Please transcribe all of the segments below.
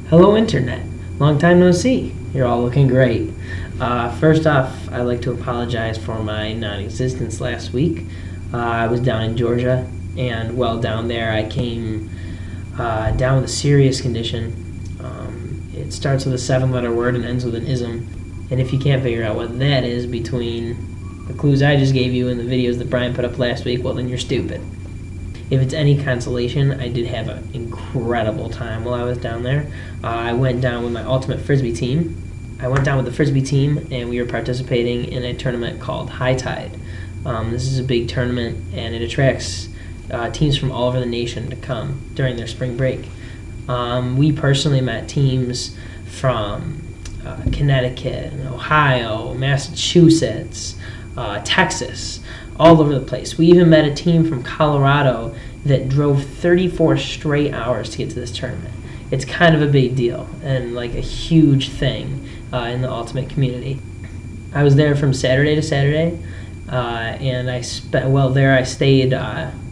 Hello, Internet. Long time no see. You're all looking great. First off, I'd like to apologize for my non existence last week. I was down in Georgia, and while down there, I came down with a serious condition. It starts with a 7-letter word and ends with an ism. And if you can't figure out what that is between the clues I just gave you and the videos that Brian put up last week, well, then you're stupid. If it's any consolation, I did have an incredible time while I was down there. I went down with my ultimate frisbee team. I went down with the frisbee team, and we were participating in a tournament called High Tide. This is a big tournament, and it attracts teams from all over the nation to come during their spring break. We personally met teams from Connecticut, Ohio, Massachusetts, Texas, all over the place. We even met a team from Colorado that drove 34 straight hours to get to this tournament. It's kind of a big deal and like a huge thing in the ultimate community. I was there from Saturday to Saturday, and I stayed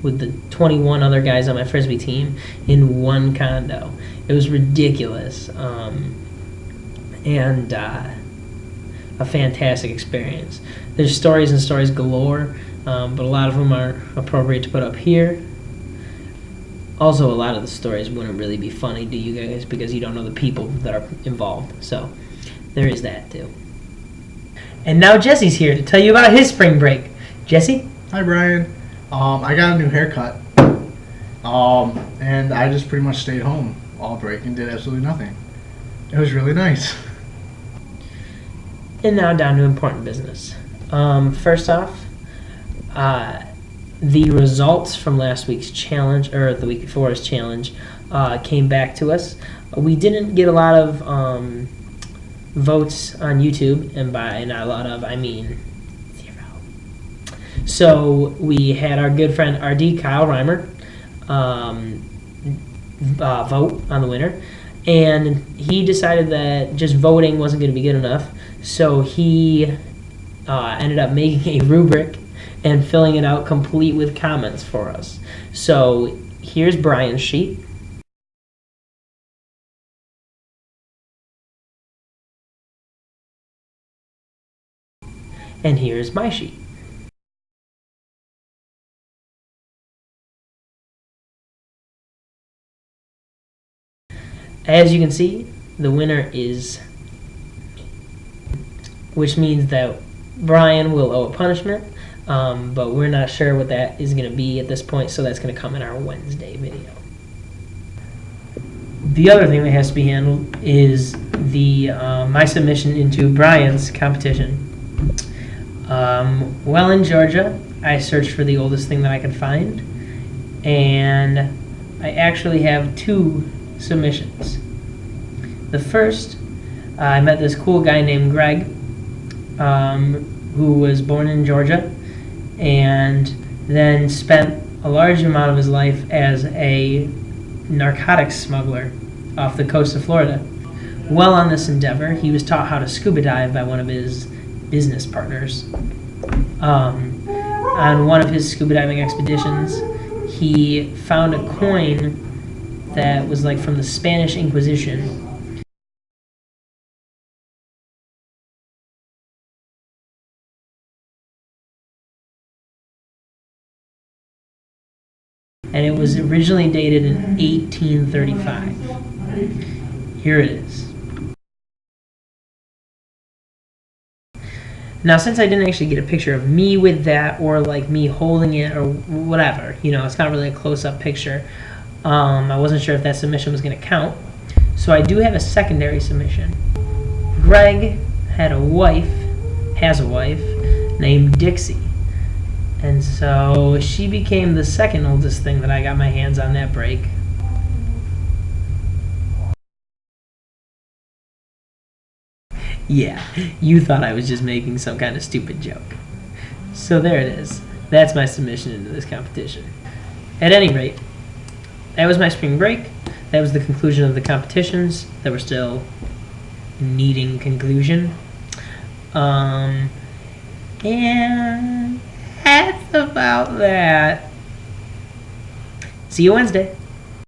with the 21 other guys on my frisbee team in one condo. It was ridiculous, and a fantastic experience. There's stories and stories galore, but a lot of them are appropriate to put up here. Also, a lot of the stories wouldn't really be funny to you guys because you don't know the people that are involved. So there is that too. And now Jesse's here to tell you about his spring break. Jesse? Hi, Brian. I got a new haircut, and I just pretty much stayed home all break and did absolutely nothing. It was really nice. And now down to important business. First off, the results from last week's challenge, or the week before's challenge, came back to us. We didn't get a lot of votes on YouTube, and by not a lot of, I mean 0. So we had our good friend RD Kyle Reimer vote on the winner, and he decided that just voting wasn't going to be good enough, so he ended up making a rubric and filling it out complete with comments for us. So here's Brian's sheet. And here's my sheet. As you can see, the winner is, which means that Brian will owe a punishment, but we're not sure what that is going to be at this point, so that's going to come in our Wednesday video. The other thing that has to be handled is the my submission into Brian's competition. Well, in Georgia, I searched for the oldest thing that I could find, and I actually have 2 submissions. The first, I met this cool guy named Greg, who was born in Georgia and then spent a large amount of his life as a narcotics smuggler off the coast of Florida. While on this endeavor, he was taught how to scuba dive by one of his business partners. On one of his scuba diving expeditions, he found a coin that was like from the Spanish Inquisition. And it was originally dated in 1835. Here it is. Now, since I didn't actually get a picture of me with that, or like me holding it, or whatever, it's not really a close-up picture, I wasn't sure if that submission was going to count. So I do have a secondary submission. Greg has a wife named Dixie. And so she became the second oldest thing that I got my hands on that break. Yeah, you thought I was just making some kind of stupid joke. So there it is. That's my submission into this competition. At any rate, that was my spring break. That was the conclusion of the competitions that were still needing conclusion. And that's about that. See you Wednesday.